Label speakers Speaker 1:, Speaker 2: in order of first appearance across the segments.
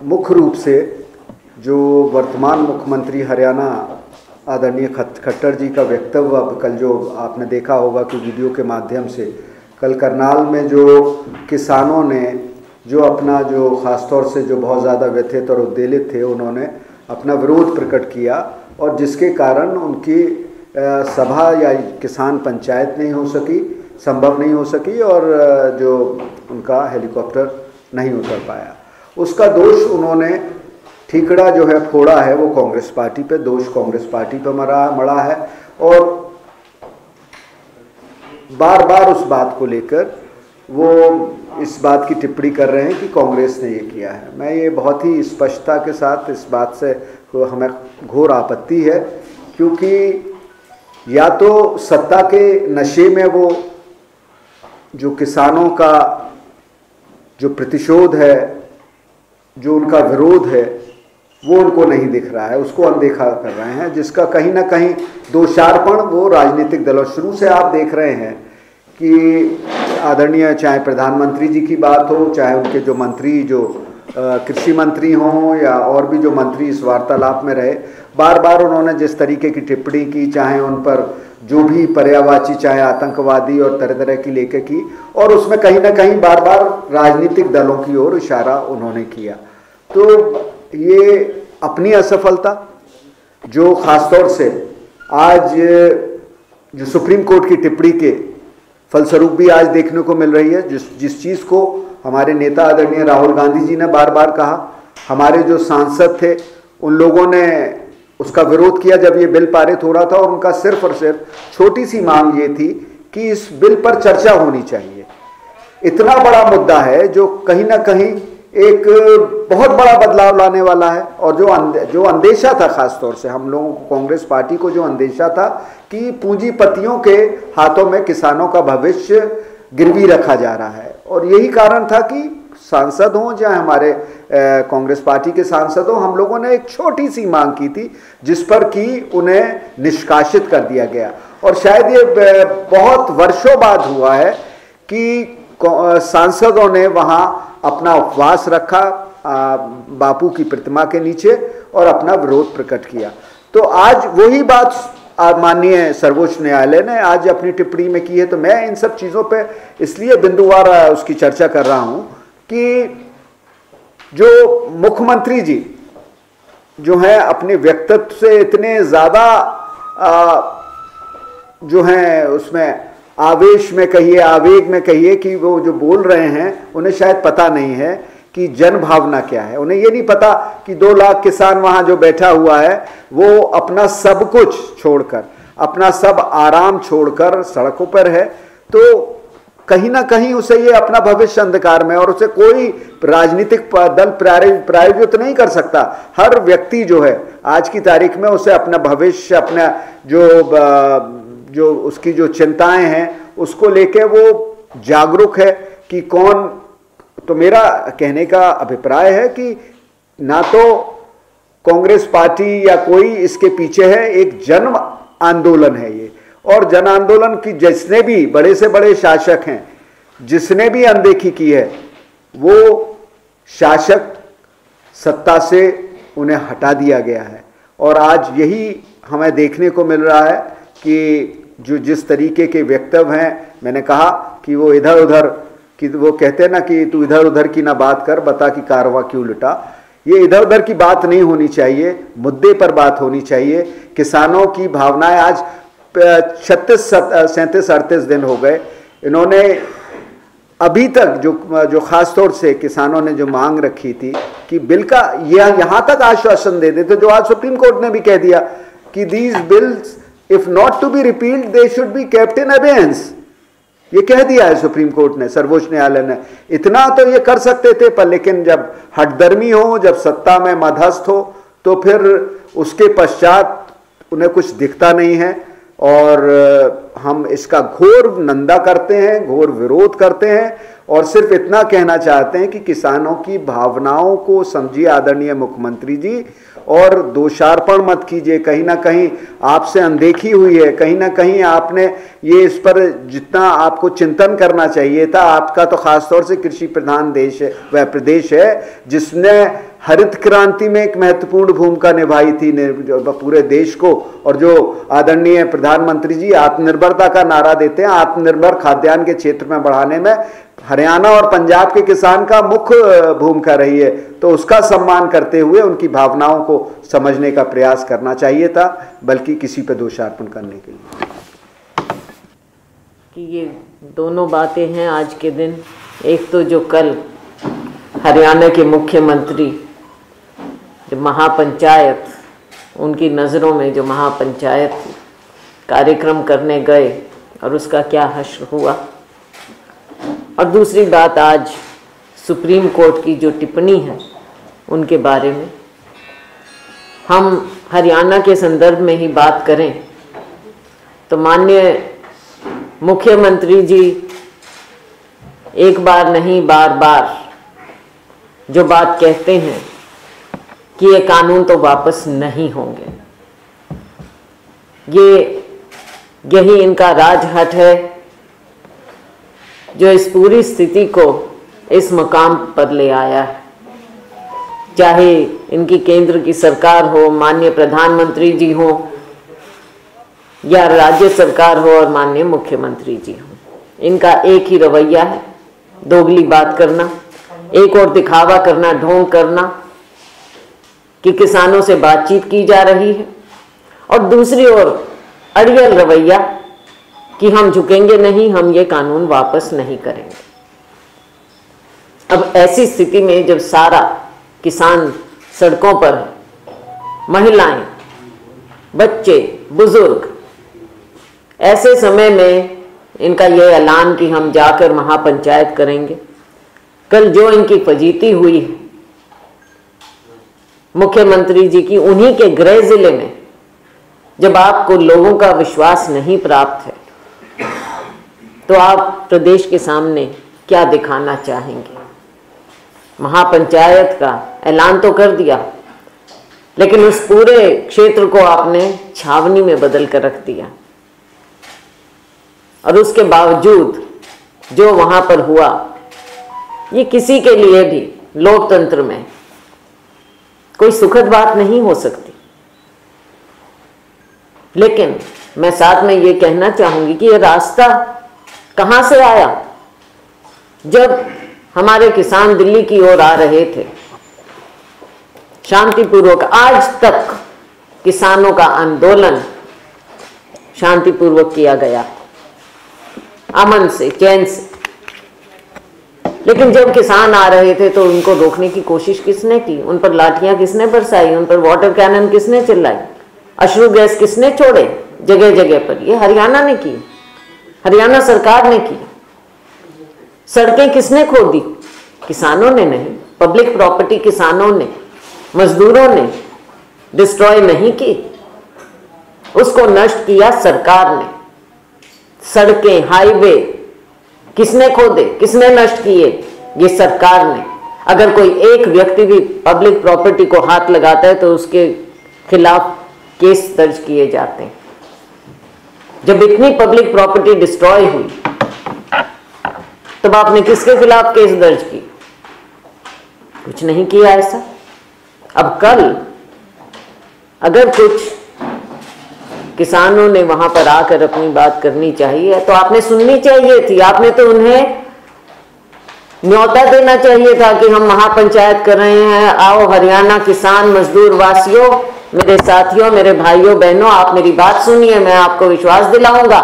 Speaker 1: मुख्य रूप से जो वर्तमान मुख्यमंत्री हरियाणा आदरणीय खट्टर जी का वक्तव्य अब कल जो आपने देखा होगा कि वीडियो के माध्यम से कल करनाल में जो किसानों ने जो अपना जो ख़ासतौर से जो बहुत ज़्यादा व्यथित और उद्वेलित थे, उन्होंने अपना विरोध प्रकट किया और जिसके कारण उनकी सभा या किसान पंचायत नहीं हो सकी, संभव नहीं हो सकी और जो उनका हेलीकॉप्टर नहीं उतर पाया। उसका दोष उन्होंने ठीकड़ा जो है फोड़ा है वो कांग्रेस पार्टी पे, दोष कांग्रेस पार्टी पे मड़ा है और बार बार उस बात को लेकर वो इस बात की टिप्पणी कर रहे हैं कि कांग्रेस ने ये किया है। मैं ये बहुत ही स्पष्टता के साथ इस बात से हमें घोर आपत्ति है, क्योंकि या तो सत्ता के नशे में वो जो किसानों का जो प्रतिशोध है, जो उनका विरोध है, वो उनको नहीं दिख रहा है, उसको अनदेखा कर रहे हैं, जिसका कहीं ना कहीं दोषारोपण वो राजनीतिक दलों शुरू से आप देख रहे हैं कि आदरणीय चाहे प्रधानमंत्री जी की बात हो, चाहे उनके जो मंत्री जो कृषि मंत्री हों या और भी जो मंत्री इस वार्तालाप में रहे, बार बार उन्होंने जिस तरीके की टिप्पणी की, चाहे उन पर जो भी पर्यायवाची, चाहे आतंकवादी और तरह तरह की लेकर की, और उसमें कहीं ना कहीं बार बार राजनीतिक दलों की ओर इशारा उन्होंने किया। तो ये अपनी असफलता जो ख़ासतौर से आज जो सुप्रीम कोर्ट की टिप्पणी के फलस्वरूप भी आज देखने को मिल रही है, जिस चीज़ को हमारे नेता आदरणीय राहुल गांधी जी ने बार बार कहा, हमारे जो सांसद थे उन लोगों ने उसका विरोध किया जब ये बिल पारित हो रहा था, और उनका सिर्फ और सिर्फ छोटी सी मांग ये थी कि इस बिल पर चर्चा होनी चाहिए। इतना बड़ा मुद्दा है जो कहीं ना कहीं एक बहुत बड़ा बदलाव लाने वाला है, और जो अंदेशा था खासतौर से हम लोगों को, कांग्रेस पार्टी को जो अंदेशा था कि पूंजीपतियों के हाथों में किसानों का भविष्य गिरवी रखा जा रहा है, और यही कारण था कि सांसद हों चाहे हमारे कांग्रेस पार्टी के सांसद हों, हम लोगों ने एक छोटी सी मांग की थी जिस पर कि उन्हें निष्कासित कर दिया गया। और शायद ये बहुत वर्षों बाद हुआ है कि सांसदों ने वहाँ अपना उपवास रखा बापू की प्रतिमा के नीचे और अपना विरोध प्रकट किया। तो आज वही बात माननीय सर्वोच्च न्यायालय ने आज अपनी टिप्पणी में की है। तो मैं इन सब चीज़ों पे इसलिए बिंदुवार उसकी चर्चा कर रहा हूँ कि जो मुख्यमंत्री जी जो हैं अपने व्यक्तित्व से इतने ज़्यादा जो हैं उसमें आवेश में कहिए, आवेग में कहिए, कि वो जो बोल रहे हैं उन्हें शायद पता नहीं है कि जन भावना क्या है। उन्हें ये नहीं पता कि 2 लाख किसान वहाँ जो बैठा हुआ है वो अपना सब कुछ छोड़कर, अपना सब आराम छोड़कर सड़कों पर है। तो कहीं ना कहीं उसे ये अपना भविष्य अंधकार में, और उसे कोई राजनीतिक दल प्रायोजित नहीं कर सकता। हर व्यक्ति जो है आज की तारीख में उसे अपना भविष्य, अपना जो उसकी जो चिंताएं हैं उसको लेके वो जागरूक है कि कौन। तो मेरा कहने का अभिप्राय है कि ना तो कांग्रेस पार्टी या कोई इसके पीछे है, एक जन आंदोलन है ये, और जन आंदोलन की जिसने भी बड़े से बड़े शासक हैं, जिसने भी अनदेखी की है, वो शासक सत्ता से उन्हें हटा दिया गया है। और आज यही हमें देखने को मिल रहा है कि जो जिस तरीके के वक्तव्य हैं, मैंने कहा कि वो इधर उधर कि वो कहते हैं ना कि तू इधर उधर की ना बात कर, बता कि कारवां क्यों लुटा। ये इधर उधर की बात नहीं होनी चाहिए, मुद्दे पर बात होनी चाहिए। किसानों की भावनाएं आज 36, 37, 38 दिन हो गए, इन्होंने अभी तक जो खास तौर से किसानों ने जो मांग रखी थी कि बिल का यहाँ तक आश्वासन दे देते, जो आज सुप्रीम कोर्ट ने भी कह दिया कि these bills if not to be repealed they should be kept in abeyance. ये कह दिया है सुप्रीम कोर्ट ने, सर्वोच्च न्यायालय ने। इतना तो ये कर सकते थे, पर लेकिन जब हठधर्मी हो, जब सत्ता में मध्यस्थ हो, तो फिर उसके पश्चात उन्हें कुछ दिखता नहीं है। और हम इसका घोर निंदा करते हैं, घोर विरोध करते हैं, और सिर्फ इतना कहना चाहते हैं कि किसानों की भावनाओं को समझिए आदरणीय मुख्यमंत्री जी, और दोषारोपण मत कीजिए। कहीं ना कहीं आपसे अनदेखी हुई है, कहीं ना कहीं आपने ये इस पर जितना आपको चिंतन करना चाहिए था। आपका तो खासतौर से कृषि प्रधान देश है, वह प्रदेश है जिसने हरित क्रांति में एक महत्वपूर्ण भूमिका निभाई थी पूरे देश को। और जो आदरणीय प्रधानमंत्री जी आत्मनिर्भरता का नारा देते हैं, आत्मनिर्भर खाद्यान्न के क्षेत्र में बढ़ाने में हरियाणा और पंजाब के किसान का मुख्य भूमिका रही है। तो उसका सम्मान करते हुए उनकी भावनाओं को समझने का प्रयास करना चाहिए था, बल्कि किसी पर दोषारोपण करने के लिए।
Speaker 2: कि ये दोनों बातें हैं आज के दिन। एक तो जो कल हरियाणा के मुख्यमंत्री जो महापंचायत, उनकी नज़रों में जो महापंचायत कार्यक्रम करने गए और उसका क्या हश्र हुआ, और दूसरी बात आज सुप्रीम कोर्ट की जो टिप्पणी है उनके बारे में। हम हरियाणा के संदर्भ में ही बात करें तो माननीय मुख्यमंत्री जी एक बार नहीं बार बार जो बात कहते हैं कि ये कानून तो वापस नहीं होंगे, यही इनका राजहट है जो इस पूरी स्थिति को इस मकाम पर ले आया है। चाहे इनकी केंद्र की सरकार हो, माननीय प्रधानमंत्री जी हो, या राज्य सरकार हो और माननीय मुख्यमंत्री जी हो, इनका एक ही रवैया है, दोगली बात करना, एक और दिखावा करना, ढोंग करना कि किसानों से बातचीत की जा रही है, और दूसरी ओर अड़ियल रवैया कि हम झुकेंगे नहीं, हम ये कानून वापस नहीं करेंगे। अब ऐसी स्थिति में जब सारा किसान सड़कों पर है, महिलाएं, बच्चे, बुजुर्ग, ऐसे समय में इनका यह ऐलान कि हम जाकर महापंचायत करेंगे। कल जो इनकी फजीती हुई है मुख्यमंत्री जी की, उन्हीं के गृह जिले में, जब आपको लोगों का विश्वास नहीं प्राप्त है तो आप प्रदेश के सामने क्या दिखाना चाहेंगे? महापंचायत का ऐलान तो कर दिया, लेकिन उस पूरे क्षेत्र को आपने छावनी में बदल कर रख दिया, और उसके बावजूद जो वहां पर हुआ, ये किसी के लिए भी लोकतंत्र में कोई सुखद बात नहीं हो सकती। लेकिन मैं साथ में ये कहना चाहूंगी कि ये रास्ता कहां से आया? जब हमारे किसान दिल्ली की ओर आ रहे थे, शांतिपूर्वक, आज तक किसानों का आंदोलन शांतिपूर्वक किया गया, अमन से, चैन से। लेकिन जब किसान आ रहे थे तो उनको रोकने की कोशिश किसने की? उन पर लाठियां किसने बरसाई? उन पर वाटर कैनन किसने चिल्लाई? अश्रु गैस किसने छोड़े जगह जगह पर? ये हरियाणा ने की, हरियाणा सरकार ने की। सड़कें किसने खोदी? किसानों ने नहीं। पब्लिक प्रॉपर्टी किसानों ने, मजदूरों ने डिस्ट्रॉय नहीं की, उसको नष्ट किया सरकार ने। सड़कें, हाईवे किसने खोदे, किसने नष्ट किए? ये सरकार ने। अगर कोई एक व्यक्ति भी पब्लिक प्रॉपर्टी को हाथ लगाता है तो उसके खिलाफ केस दर्ज किए जाते हैं। जब इतनी पब्लिक प्रॉपर्टी डिस्ट्रॉय हुई तब आपने किसके खिलाफ केस दर्ज की? कुछ नहीं किया ऐसा। अब कल अगर कुछ किसानों ने वहां पर आकर अपनी बात करनी चाहिए तो आपने सुननी चाहिए थी। आपने तो उन्हें न्योता देना चाहिए था कि हम महापंचायत कर रहे हैं, आओ हरियाणा किसान मजदूर वासियों, मेरे साथियों, मेरे भाइयों बहनों, आप मेरी बात सुनिए, मैं आपको विश्वास दिलाऊंगा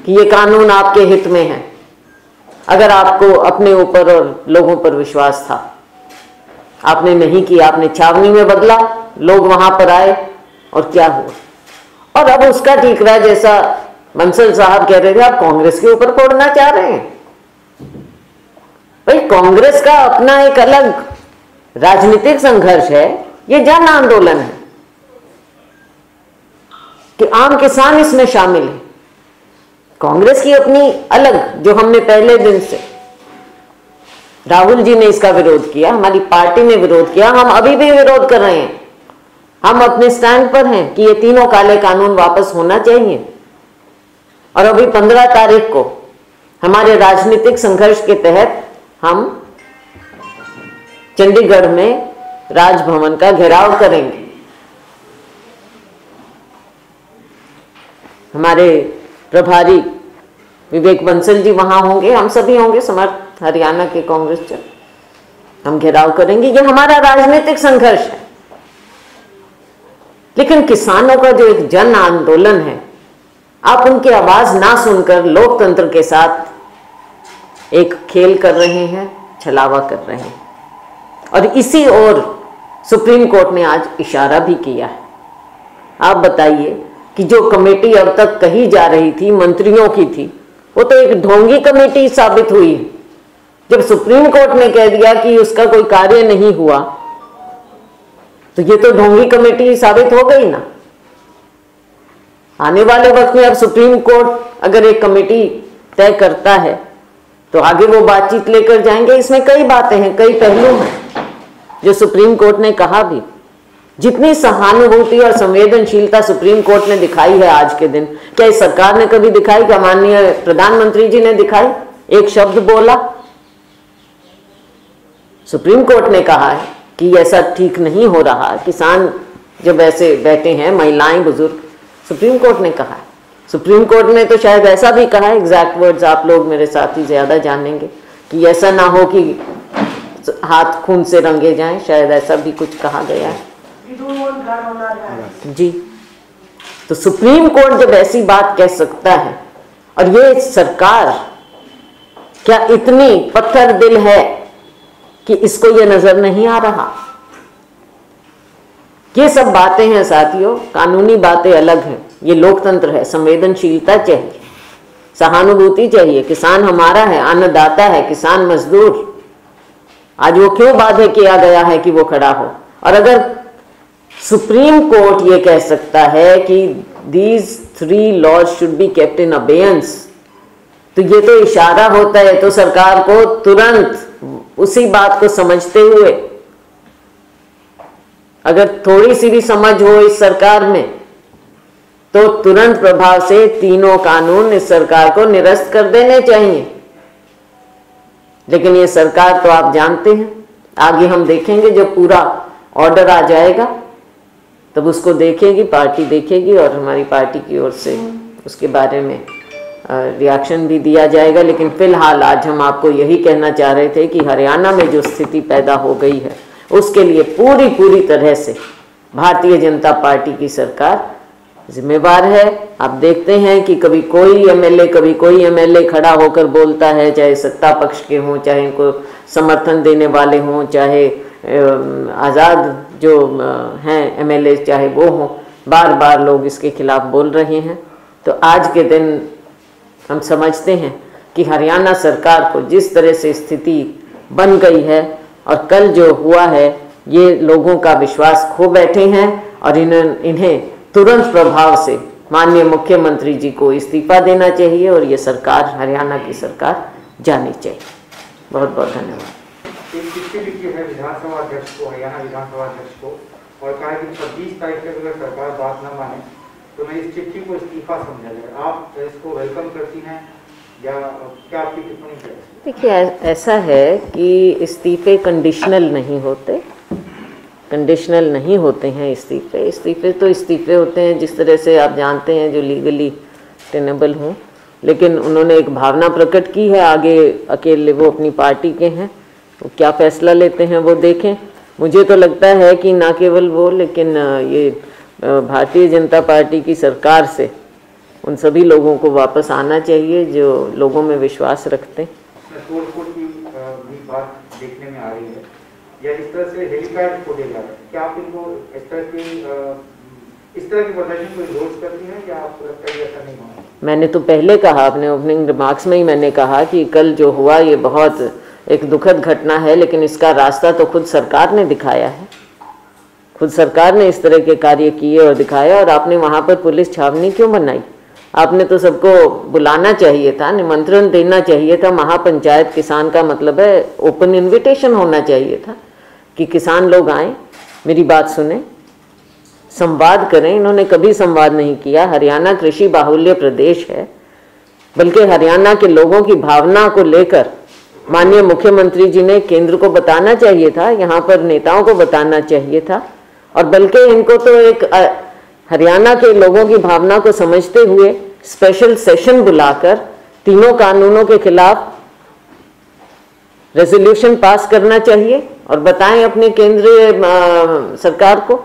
Speaker 2: कि ये कानून आपके हित में है। अगर आपको अपने ऊपर और लोगों पर विश्वास था, आपने नहीं किया, आपने छावनी में बदला, लोग वहां पर आए और क्या हुआ? और अब उसका ठीकरा, जैसा बंसल साहब कह रहे थे, आप कांग्रेस के ऊपर फोड़ना चाह रहे हैं। भाई कांग्रेस का अपना एक अलग राजनीतिक संघर्ष है, ये जन आंदोलन है कि आम किसान इसमें शामिल है। कांग्रेस की अपनी अलग, जो हमने पहले दिन से, राहुल जी ने इसका विरोध किया, हमारी पार्टी ने विरोध किया, हम अभी भी विरोध कर रहे हैं। हम अपने स्टैंड पर हैं कि ये तीनों काले कानून वापस होना चाहिए। और अभी 15 तारीख को हमारे राजनीतिक संघर्ष के तहत हम चंडीगढ़ में राजभवन का घेराव करेंगे। हमारे प्रभारी विवेक बंसल जी वहां होंगे, हम सभी होंगे, समर्थ हरियाणा के कांग्रेस से हम घेराव करेंगे। ये हमारा राजनीतिक संघर्ष है। लेकिन किसानों का जो एक जन आंदोलन है, आप उनकी आवाज ना सुनकर लोकतंत्र के साथ एक खेल कर रहे हैं, छलावा कर रहे हैं। और इसी ओर सुप्रीम कोर्ट ने आज इशारा भी किया है। आप बताइए कि जो कमेटी अब तक कही जा रही थी मंत्रियों की थी, वो तो एक ढोंगी कमेटी साबित हुई है। जब सुप्रीम कोर्ट ने कह दिया कि उसका कोई कार्य नहीं हुआ, तो ये तो ढोंगी कमेटी साबित हो गई ना। आने वाले वक्त में अब सुप्रीम कोर्ट अगर एक कमेटी तय करता है तो आगे वो बातचीत लेकर जाएंगे। इसमें कई बातें हैं, कई पहलू हैं जो सुप्रीम कोर्ट ने कहा भी। जितनी सहानुभूति और संवेदनशीलता सुप्रीम कोर्ट ने दिखाई है आज के दिन, क्या इस सरकार ने कभी दिखाई? क्या माननीय प्रधानमंत्री जी ने दिखाई? एक शब्द बोला? सुप्रीम कोर्ट ने कहा है कि ऐसा ठीक नहीं हो रहा, किसान जब ऐसे बैठे हैं, महिलाएं, बुजुर्ग, सुप्रीम कोर्ट ने कहा है। सुप्रीम कोर्ट ने तो शायद ऐसा भी कहा है, एग्जैक्ट वर्ड्स आप लोग मेरे साथ ही ज्यादा जानेंगे, कि ऐसा ना हो कि हाथ खून से रंगे जाएं, शायद ऐसा भी कुछ कहा गया है जी। तो सुप्रीम कोर्ट जब ऐसी बात कह सकता है, और ये सरकार क्या इतनी पत्थर दिल है कि इसको ये नजर नहीं आ रहा? ये सब बातें हैं साथियों, कानूनी बातें अलग हैं, ये लोकतंत्र है। संवेदनशीलता चाहिए, सहानुभूति चाहिए। किसान हमारा है, अन्नदाता है, किसान मजदूर। आज वो क्यों बाध्य किया गया है कि वो खड़ा हो? और अगर सुप्रीम कोर्ट ये कह सकता है कि these 3 laws should be kept in abeyance, तो ये तो इशारा होता है तो सरकार को तुरंत उसी बात को समझते हुए, अगर थोड़ी सी भी समझ हो इस सरकार में, तो तुरंत प्रभाव से तीनों कानून इस सरकार को निरस्त कर देने चाहिए। लेकिन ये सरकार तो आप जानते हैं, आगे हम देखेंगे जब पूरा ऑर्डर आ जाएगा तब उसको देखेगी, पार्टी देखेगी और हमारी पार्टी की ओर से उसके बारे में रिएक्शन भी दिया जाएगा। लेकिन फिलहाल आज हम आपको यही कहना चाह रहे थे कि हरियाणा में जो स्थिति पैदा हो गई है उसके लिए पूरी तरह से भारतीय जनता पार्टी की सरकार जिम्मेवार है। आप देखते हैं कि कभी कोई एमएलए खड़ा होकर बोलता है, चाहे सत्ता पक्ष के हों, चाहे इनको समर्थन देने वाले हों, चाहे आज़ाद जो हैं एमएलए चाहे वो हों, बार बार लोग इसके खिलाफ बोल रहे हैं। तो आज के दिन हम समझते हैं कि हरियाणा सरकार को जिस तरह से स्थिति बन गई है और कल जो हुआ है, ये लोगों का विश्वास खो बैठे हैं और इन्हें तुरंत प्रभाव से माननीय मुख्यमंत्री जी को इस्तीफा देना चाहिए और ये सरकार, हरियाणा की सरकार, जानी चाहिए। बहुत बहुत धन्यवाद।
Speaker 3: एक चिट्ठी लिखी है विधानसभा अध्यक्ष को, हरियाणा विधानसभा अध्यक्ष को, और कहा कि 26 तारीख तक अगर सरकार बात न माने तो मैं इस चिट्ठी को इस्तीफा समझा जाए। आप इसको वेलकम करती हैं या क्या आपकी टिप्पणी है?
Speaker 2: देखिए, ऐसा है कि इस्तीफे कंडीशनल नहीं होते, कंडीशनल नहीं होते हैं इस्तीफे। इस्तीफे तो इस्तीफे होते हैं जिस तरह से आप जानते हैं जो लीगली टेनेबल हों। लेकिन उन्होंने एक भावना प्रकट की है, आगे अकेले वो अपनी पार्टी के हैं, वो क्या फैसला लेते हैं वो देखें। मुझे तो लगता है कि ना केवल वो, लेकिन ये भारतीय जनता पार्टी की सरकार से उन सभी लोगों को वापस आना चाहिए जो लोगों में विश्वास रखते हैं।
Speaker 3: की भी बात देखने में आ रही है, या इस तरह से हेलीपैड खोले जा रहे हैं, क्या आप इनको इस तरह की प्रदर्शन को विरोध करती हैं या आपको लगता है ऐसा नहीं होना?
Speaker 2: मैंने तो पहले कहा, अपने ओपनिंग रिमार्क्स में ही मैंने कहा कि कल जो हुआ ये बहुत एक दुखद घटना है, लेकिन इसका रास्ता तो खुद सरकार ने दिखाया है। खुद सरकार ने इस तरह के कार्य किए और दिखाया। और आपने वहाँ पर पुलिस छावनी क्यों बनाई? आपने तो सबको बुलाना चाहिए था, निमंत्रण देना चाहिए था। महापंचायत किसान का मतलब है ओपन इन्विटेशन होना चाहिए था कि किसान लोग आएँ, मेरी बात सुने, संवाद करें। इन्होंने कभी संवाद नहीं किया। हरियाणा कृषि बाहुल्य प्रदेश है, बल्कि हरियाणा के लोगों की भावना को लेकर माननीय मुख्यमंत्री जी ने केंद्र को बताना चाहिए था, यहाँ पर नेताओं को बताना चाहिए था, और बल्कि इनको तो एक हरियाणा के लोगों की भावना को समझते हुए स्पेशल सेशन बुलाकर तीनों कानूनों के खिलाफ रेजोल्यूशन पास करना चाहिए और बताएं अपने केंद्रीय सरकार को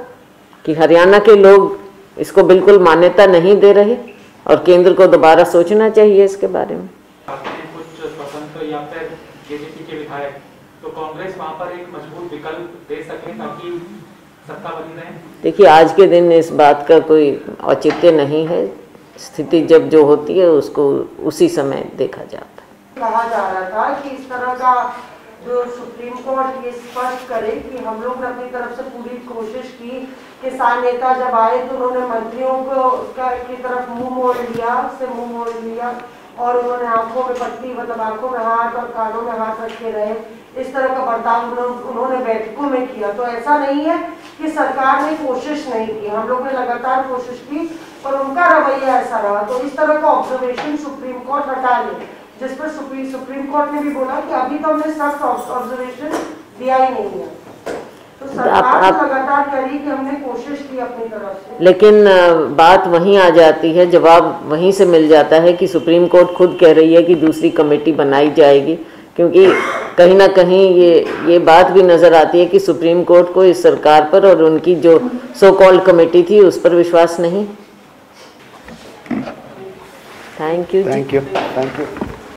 Speaker 2: कि हरियाणा के लोग इसको बिल्कुल मान्यता नहीं दे रहे और केंद्र को दोबारा सोचना चाहिए इसके बारे में।
Speaker 4: कुछ स्वतंत्र या फिर जेजेपी के विधायक, तो कांग्रेस वहां पर एक मजबूत विकल्प दे सके ताकि सत्ता बनी रहे। देखिए,
Speaker 2: आज के दिन इस बात का कोई औचित्य नहीं है, स्थिति जब जो होती है उसको उसी समय देखा जाता है।
Speaker 5: कहा जा रहा था कि इस तरह का जो सुप्रीम कोर्ट ये स्पष्ट करे कि हम लोग ने अपनी तरफ से पूरी कोशिश की, किसान नेता जब आए तो उन्होंने मंत्रियों को की तरफ मुंह मोड़ लिया और उन्होंने आंखों में पट्टी, मतलब आंखों में हाथ और कानों में हाथ रखे रहे। इस तरह का बर्ताव उन्होंने बैठकों में किया। तो ऐसा नहीं है कि सरकार ने कोशिश नहीं की, हम लोग ने लगातार कोशिश की, पर उनका रवैया ऐसा रहा। तो इस तरह का ऑब्जर्वेशन सुप्रीम कोर्ट हटा ले, जिस पर सुप्रीम कोर्ट ने भी बोला कि अभी तो हमने सख्त ऑब्जर्वेशन दिया ही नहीं है। तो सरकार लगातार कह रही कि हमने कोशिश की अपनी तरफ से, लेकिन
Speaker 2: बात वहीं आ जाती है, जवाब वहीं से मिल जाता है कि सुप्रीम कोर्ट खुद कह रही है कि दूसरी कमेटी बनाई जाएगी, क्योंकि कहीं ना कहीं ये बात भी नजर आती है कि सुप्रीम कोर्ट को इस सरकार पर और उनकी जो सो कॉल्ड कमेटी थी उस पर विश्वास नहीं। Thank you.